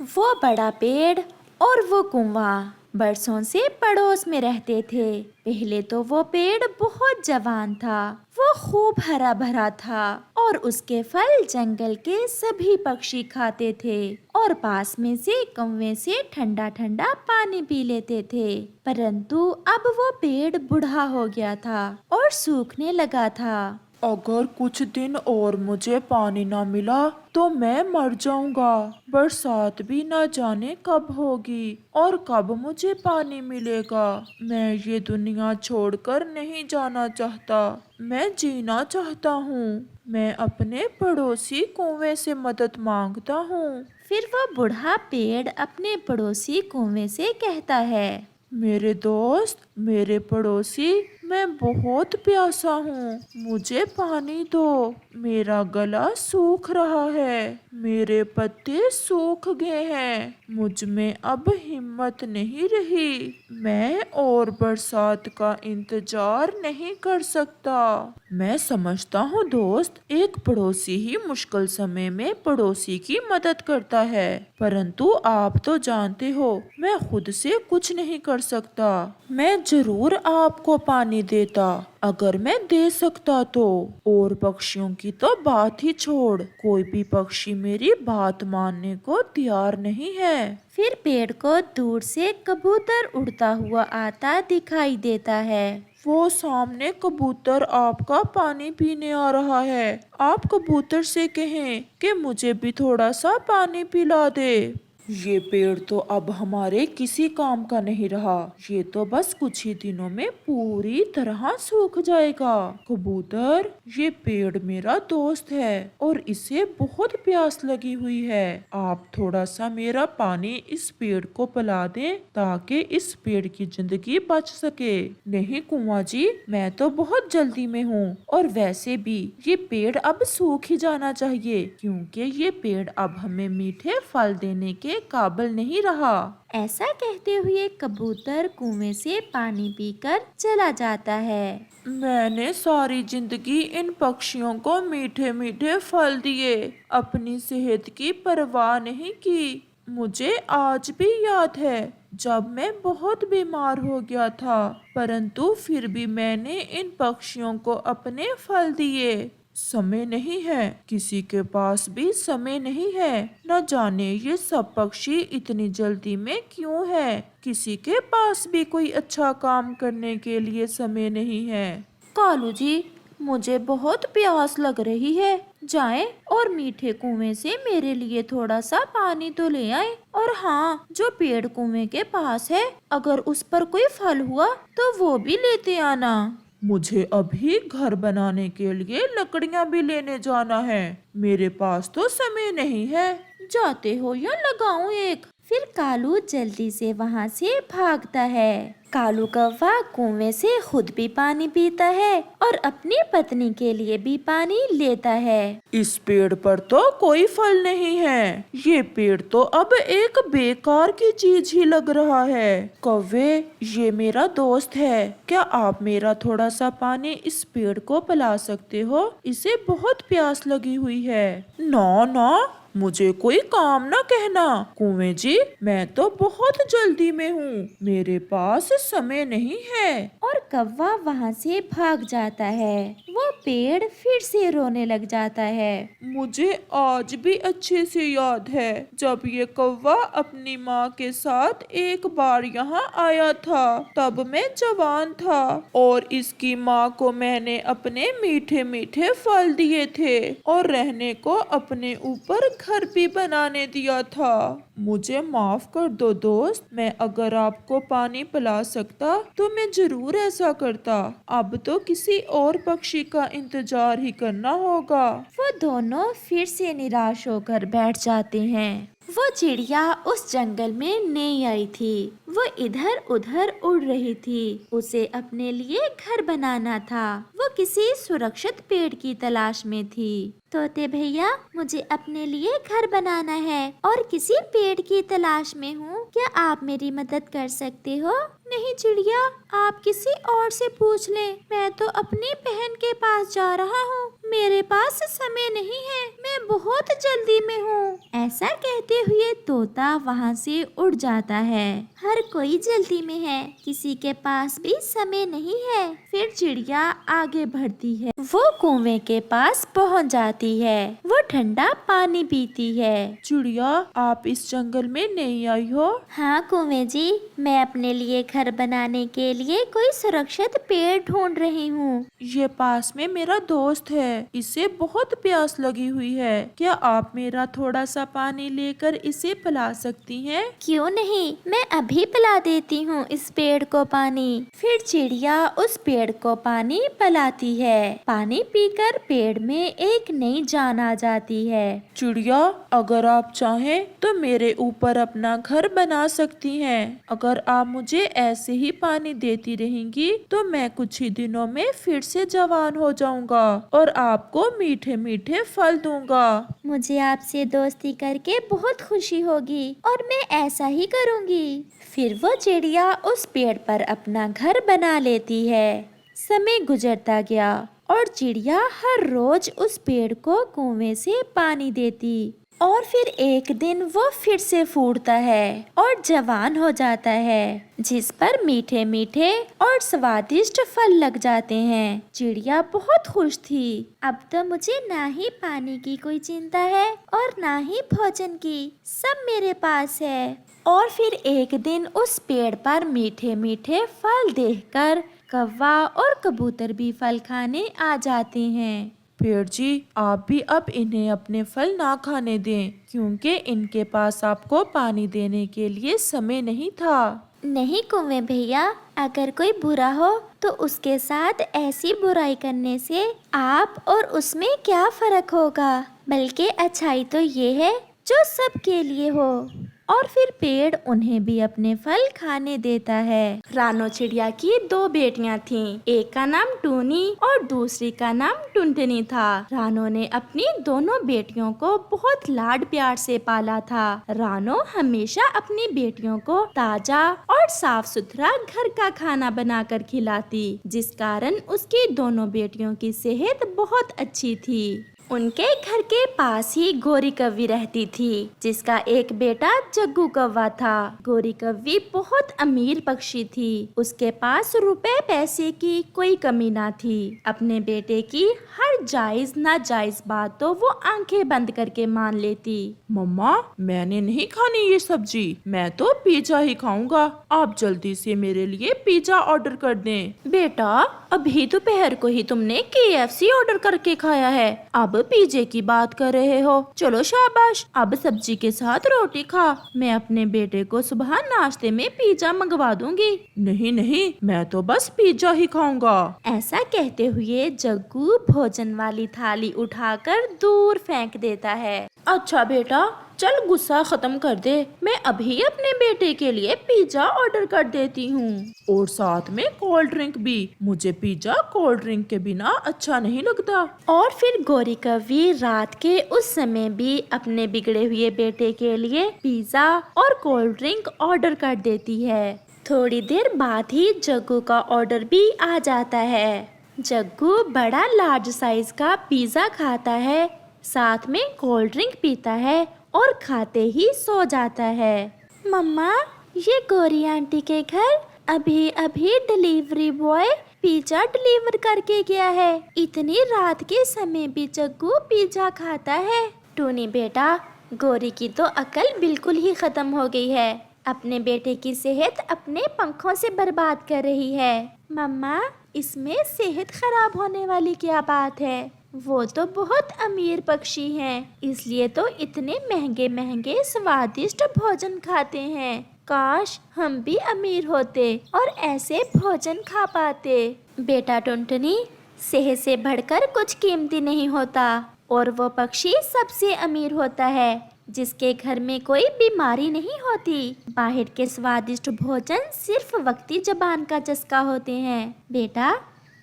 वो बड़ा पेड़ और वो कुआं बरसों से पड़ोस में रहते थे। पहले तो वो पेड़ बहुत जवान था, वो खूब हरा भरा था और उसके फल जंगल के सभी पक्षी खाते थे और पास में से कुएं से ठंडा ठंडा पानी पी लेते थे। परंतु अब वो पेड़ बूढ़ा हो गया था और सूखने लगा था। अगर कुछ दिन और मुझे पानी ना मिला तो मैं मर जाऊंगा। बरसात भी ना जाने कब होगी और कब मुझे पानी मिलेगा। मैं ये दुनिया छोड़कर नहीं जाना चाहता। मैं जीना चाहता हूँ। मैं अपने पड़ोसी कुएं से मदद मांगता हूँ। फिर वो बूढ़ा पेड़ अपने पड़ोसी कुएं से कहता है, मेरे दोस्त, मेरे पड़ोसी, मैं बहुत प्यासा हूँ। मुझे पानी दो। मेरा गला सूख रहा है। मेरे पत्ते सूख गए हैं। मुझ में अब हिम्मत नहीं रही। मैं और बरसात का इंतजार नहीं कर सकता। मैं समझता हूँ दोस्त, एक पड़ोसी ही मुश्किल समय में पड़ोसी की मदद करता है। परंतु आप तो जानते हो, मैं खुद से कुछ नहीं कर सकता। मैं जरूर आपको पानी देता अगर मैं दे सकता तो। और पक्षियों की तो बात ही छोड़, कोई भी पक्षी मेरी बात मानने को तैयार नहीं है। फिर पेड़ को दूर से कबूतर उड़ता हुआ आता दिखाई देता है। वो सामने कबूतर आपका पानी पीने आ रहा है। आप कबूतर से कहें कि मुझे भी थोड़ा सा पानी पिला दे। ये पेड़ तो अब हमारे किसी काम का नहीं रहा। ये तो बस कुछ ही दिनों में पूरी तरह सूख जाएगा। कबूतर, ये पेड़ मेरा दोस्त है और इसे बहुत प्यास लगी हुई है। आप थोड़ा सा मेरा पानी इस पेड़ को पिला दें ताकि इस पेड़ की जिंदगी बच सके। नहीं कुआं जी, मैं तो बहुत जल्दी में हूँ और वैसे भी ये पेड़ अब सूख ही जाना चाहिए क्योंकि ये पेड़ अब हमें मीठे फल देने के काबिल नहीं रहा। ऐसा कहते हुए कबूतर कुएं से पानी पीकर चला जाता है। मैंने सारी जिंदगी इन पक्षियों को मीठे मीठे फल दिए, अपनी सेहत की परवाह नहीं की। मुझे आज भी याद है जब मैं बहुत बीमार हो गया था, परंतु फिर भी मैंने इन पक्षियों को अपने फल दिए। समय नहीं है, किसी के पास भी समय नहीं है। न जाने ये सब पक्षी इतनी जल्दी में क्यों है। किसी के पास भी कोई अच्छा काम करने के लिए समय नहीं है। कालू जी, मुझे बहुत प्यास लग रही है। जाएं और मीठे कुएं से मेरे लिए थोड़ा सा पानी तो ले आए। और हाँ, जो पेड़ कुएं के पास है, अगर उस पर कोई फल हुआ तो वो भी लेते आना। मुझे अभी घर बनाने के लिए लकड़ियां भी लेने जाना है। मेरे पास तो समय नहीं है। जाते हो या लगाऊं एक? फिर कालू जल्दी से वहाँ से भागता है। कालू कौवा कुएं से खुद भी पानी पीता है और अपनी पत्नी के लिए भी पानी लेता है। इस पेड़ पर तो कोई फल नहीं है। ये पेड़ तो अब एक बेकार की चीज ही लग रहा है। कौवे, ये मेरा दोस्त है। क्या आप मेरा थोड़ा सा पानी इस पेड़ को पिला सकते हो? इसे बहुत प्यास लगी हुई है। ना ना, मुझे कोई काम ना कहना। कुएं जी, मैं तो बहुत जल्दी में हूँ। मेरे पास समय नहीं है। और कौवा वहाँ से भाग जाता है। वो पेड़ फिर से रोने लग जाता है। मुझे आज भी अच्छे से याद है जब ये कौवा अपनी माँ के साथ एक बार यहाँ आया था। तब मैं जवान था और इसकी माँ को मैंने अपने मीठे मीठे फल दिए थे और रहने को अपने ऊपर घर भी बनाने दिया था। मुझे माफ कर दो दोस्त। मैं अगर आपको पानी पिला सकता तो मैं जरूर ऐसा करता। अब तो किसी और पक्षी का इंतजार ही करना होगा। वो दोनों फिर से निराश होकर बैठ जाते हैं। वो चिड़िया उस जंगल में नई आई थी। वो इधर उधर उड़ रही थी। उसे अपने लिए घर बनाना था। वो किसी सुरक्षित पेड़ की तलाश में थी। तोते भैया, मुझे अपने लिए घर बनाना है और किसी पेड़ की तलाश में हूँ। क्या आप मेरी मदद कर सकते हो? नहीं चिड़िया, आप किसी और से पूछ लें। मैं तो अपनी बहन के पास जा रहा हूँ। मेरे पास समय नहीं है, मैं बहुत जल्दी में हूँ। ऐसा कहते हुए तोता वहाँ से उड़ जाता है। हर कोई जल्दी में है, किसी के पास भी समय नहीं है। फिर चिड़िया आगे बढ़ती है, वो कुएं के पास पहुँच जाती है। वो ठंडा पानी पीती है। चिड़िया, आप इस जंगल में नई आई हो? हाँ कुएं जी, मैं अपने लिए घर बनाने के लिए कोई सुरक्षित पेड़ ढूंढ रही हूँ। ये पास में मेरा दोस्त है, इसे बहुत प्यास लगी हुई है। क्या आप मेरा थोड़ा सा पानी लेकर इसे पिला सकती हैं? क्यों नहीं, मैं अभी पिला देती हूँ इस पेड़ को पानी। फिर चिड़िया उस पेड़ को पानी पिलाती है। पानी पीकर पेड़ में एक नई जान आ जाती है। चिड़िया, अगर आप चाहें तो मेरे ऊपर अपना घर बना सकती हैं। अगर आप मुझे ऐसे ही पानी देती रहेंगी तो मैं कुछ ही दिनों में फिर से जवान हो जाऊंगा और आपको मीठे मीठे फल दूंगा। मुझे आपसे दोस्ती करके बहुत खुशी होगी और मैं ऐसा ही करूंगी। फिर वो चिड़िया उस पेड़ पर अपना घर बना लेती है। समय गुजरता गया और चिड़िया हर रोज उस पेड़ को कुएं से पानी देती। और फिर एक दिन वो फिर से फूटता है और जवान हो जाता है, जिस पर मीठे मीठे और स्वादिष्ट फल लग जाते हैं। चिड़िया बहुत खुश थी। अब तो मुझे ना ही पानी की कोई चिंता है और ना ही भोजन की, सब मेरे पास है। और फिर एक दिन उस पेड़ पर मीठे मीठे फल देखकर कौवा और कबूतर भी फल खाने आ जाते हैं। पेड़ जी, आप भी अब इन्हें अपने फल ना खाने दें, क्योंकि इनके पास आपको पानी देने के लिए समय नहीं था। नहीं कुएं भैया, अगर कोई बुरा हो तो उसके साथ ऐसी बुराई करने से आप और उसमें क्या फर्क होगा, बल्कि अच्छाई तो ये है जो सबके लिए हो। और फिर पेड़ उन्हें भी अपने फल खाने देता है। रानो चिड़िया की दो बेटियां थीं, एक का नाम टूनी और दूसरी का नाम टुनटुनी था। रानो ने अपनी दोनों बेटियों को बहुत लाड प्यार से पाला था। रानो हमेशा अपनी बेटियों को ताजा और साफ सुथरा घर का खाना बनाकर खिलाती, जिस कारण उसकी दोनों बेटियों की सेहत बहुत अच्छी थी। उनके घर के पास ही गोरी कव्वी रहती थी, जिसका एक बेटा जग्गू कौवा था। गोरी कव्वी बहुत अमीर पक्षी थी, उसके पास रुपए पैसे की कोई कमी ना थी। अपने बेटे की हर जायज नाजायज बात तो वो आंखें बंद करके मान लेती। मम्मा, मैंने नहीं खानी ये सब्जी, मैं तो पिज्जा ही खाऊंगा। आप जल्दी से मेरे लिए पिज्जा ऑर्डर कर दें। बेटा, अभी दोपहर को ही तुमने KFC ऑर्डर करके खाया है, अब पिज्जे की बात कर रहे हो। चलो शाबाश, अब सब्जी के साथ रोटी खा। मैं अपने बेटे को सुबह नाश्ते में पिज्जा मंगवा दूंगी। नहीं नहीं, मैं तो बस पिज्जा ही खाऊंगा। ऐसा कहते हुए जग्गू भोजन वाली थाली उठाकर दूर फेंक देता है। अच्छा बेटा, चल गुस्सा खत्म कर दे, मैं अभी अपने बेटे के लिए पिज्जा ऑर्डर कर देती हूँ। और साथ में कोल्ड ड्रिंक भी। मुझे पिज्जा कोल्ड ड्रिंक के बिना अच्छा नहीं लगता। और फिर गोरी कव्वी रात के उस समय भी अपने बिगड़े हुए बेटे के लिए पिज्जा और कोल्ड ड्रिंक ऑर्डर कर देती है। थोड़ी देर बाद ही जग्गू का ऑर्डर भी आ जाता है। जग्गू बड़ा लार्ज साइज का पिज्जा खाता है, साथ में कोल्ड ड्रिंक पीता है और खाते ही सो जाता है। मम्मा, ये गोरी आंटी के घर अभी अभी डिलीवरी बॉय पिज्जा डिलीवर करके गया है। इतनी रात के समय भी जग्गू पिज्जा खाता है। टूनी बेटा, गोरी की तो अकल बिल्कुल ही खत्म हो गई है, अपने बेटे की सेहत अपने पंखों से बर्बाद कर रही है। मम्मा, इसमें सेहत खराब होने वाली क्या बात है, वो तो बहुत अमीर पक्षी हैं, इसलिए तो इतने महंगे महंगे स्वादिष्ट भोजन खाते हैं। काश हम भी अमीर होते और ऐसे भोजन खा पाते। बेटा टुनटुनी, सेहत से बढ़कर कुछ कीमती नहीं होता, और वो पक्षी सबसे अमीर होता है जिसके घर में कोई बीमारी नहीं होती। बाहर के स्वादिष्ट भोजन सिर्फ वक्ती जबान का चस्का होते हैं। बेटा,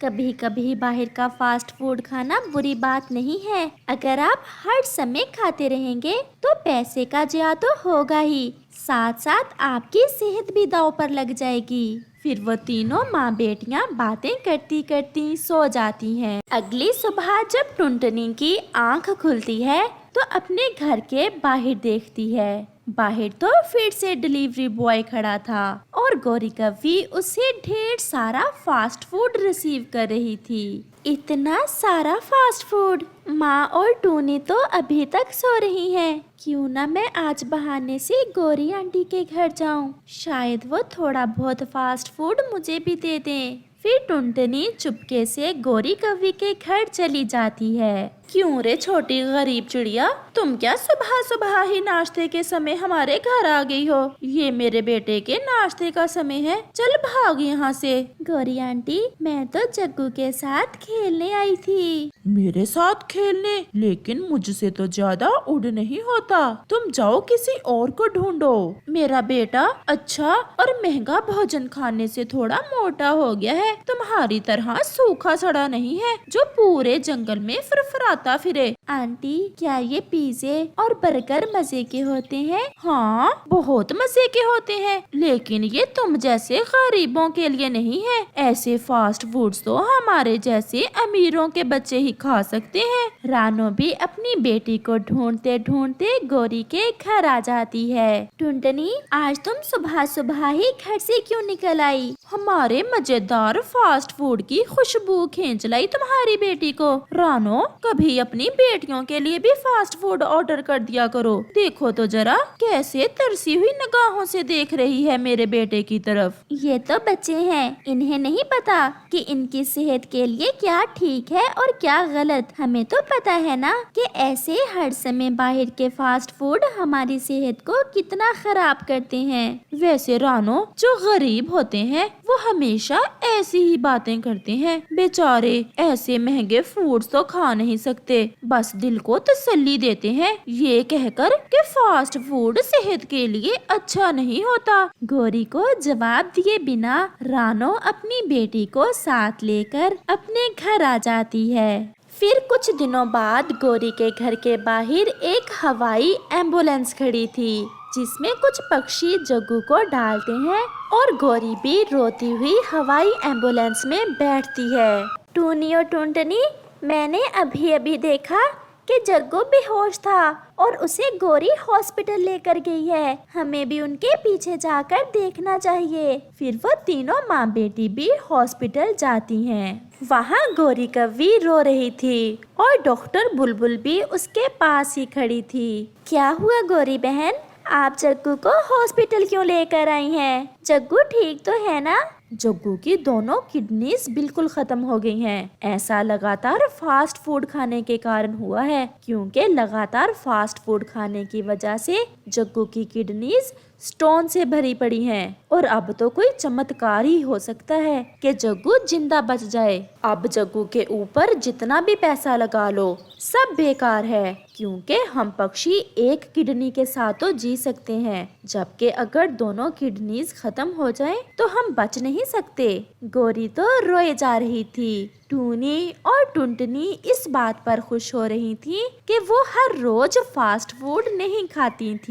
कभी कभी बाहर का फास्ट फूड खाना बुरी बात नहीं है। अगर आप हर समय खाते रहेंगे तो पैसे का ज़िया तो होगा ही, साथ साथ आपकी सेहत भी दांव पर लग जाएगी। फिर वो तीनों माँ बेटियाँ बातें करती करती सो जाती हैं। अगली सुबह जब टुनटुनी की आंख खुलती है तो अपने घर के बाहर देखती है। बाहर तो फिर से डिलीवरी बॉय खड़ा था और गौरी कव्वी उसे ढेर सारा फास्ट फूड रिसीव कर रही थी। इतना सारा फास्ट फूड! माँ और टूनी तो अभी तक सो रही हैं। क्यों ना मैं आज बहाने से गौरी आंटी के घर जाऊं, शायद वो थोड़ा बहुत फास्ट फूड मुझे भी दे दें। फिर टुनटुनी चुपके से गौरी कव्वी के घर चली जाती है। क्यों रे छोटी गरीब चिड़िया, तुम क्या सुबह सुबह ही नाश्ते के समय हमारे घर आ गई हो? ये मेरे बेटे के नाश्ते का समय है, चल भाग यहाँ से। गौरी आंटी, मैं तो जग्गू के साथ खेलने आई थी। मेरे साथ खेलने? लेकिन मुझसे तो ज्यादा उड़ नहीं होता। तुम जाओ किसी और को ढूंढो। मेरा बेटा अच्छा और महंगा भोजन खाने से थोड़ा मोटा हो गया है, तुम्हारी तरह सूखा सड़ा नहीं है जो पूरे जंगल में फरफराता फिरे। आंटी, क्या ये पिज़्ज़े और बर्गर मजे के होते हैं? हाँ, बहुत मजे के होते हैं, लेकिन ये तुम जैसे गरीबों के लिए नहीं है। ऐसे फास्ट फूड्स तो हमारे जैसे अमीरों के बच्चे ही खा सकते हैं। रानो भी अपनी बेटी को ढूंढते ढूंढते गौरी के घर आ जाती है। टुनटुनी, आज तुम सुबह सुबह ही घर से क्यों निकल आई? हमारे मजेदार फास्ट फूड की खुशबू खींच लाई तुम्हारी बेटी को। रानो, कभी अपनी बेटियों के लिए भी फास्ट फूड ऑर्डर कर दिया करो। देखो तो जरा कैसे तरसी हुई निगाहों से देख रही है मेरे बेटे की तरफ। ये तो बच्चे हैं, इन्हें नहीं पता कि इनकी सेहत के लिए क्या ठीक है और क्या गलत। हमें तो पता है ना कि ऐसे हर समय बाहर के फास्ट फूड हमारी सेहत को कितना खराब करते हैं। वैसे रानो, जो गरीब होते हैं वो हमेशा ऐसी ही बातें करते हैं। बेचारे ऐसे महंगे फूड्स तो खा नहीं सकते, बस दिल को तसल्ली देते हैं ये कहकर कि फास्ट फूड सेहत के लिए अच्छा नहीं होता। गौरी को जवाब दिए बिना रानो अपनी बेटी को साथ लेकर अपने घर आ जाती है। फिर कुछ दिनों बाद गौरी के घर के बाहर एक हवाई एम्बुलेंस खड़ी थी, जिसमें कुछ पक्षी जग्गू को डालते हैं और गौरी भी रोती हुई हवाई एम्बुलेंस में बैठती है। टूनी और टुनटुनी, मैंने अभी अभी देखा कि जग्गू बेहोश था और उसे गौरी हॉस्पिटल लेकर गई है। हमें भी उनके पीछे जाकर देखना चाहिए। फिर वो तीनों माँ बेटी भी हॉस्पिटल जाती हैं। वहाँ गौरी कव्वी रो रही थी और डॉक्टर बुलबुल भी उसके पास ही खड़ी थी। क्या हुआ गौरी बहन, आप जग्गू को हॉस्पिटल क्यों लेकर आई हैं? जग्गू ठीक तो है ना? जग्गू की दोनों किडनीज बिल्कुल खत्म हो गई हैं। ऐसा लगातार फास्ट फूड खाने के कारण हुआ है, क्योंकि लगातार फास्ट फूड खाने की वजह से जग्गू की किडनीज स्टोन से भरी पड़ी हैं और अब तो कोई चमत्कार ही हो सकता है कि जग्गू जिंदा बच जाए। अब जग्गू के ऊपर जितना भी पैसा लगा लो सब बेकार है, क्योंकि हम पक्षी एक किडनी के साथ तो जी सकते हैं, जबकि अगर दोनों किडनीज खत्म हो जाएं तो हम बच नहीं सकते। गौरी तो रोए जा रही थी। टूनी और टुनटुनी इस बात पर खुश हो रही थी कि वो हर रोज फास्ट फूड नहीं खाती थी।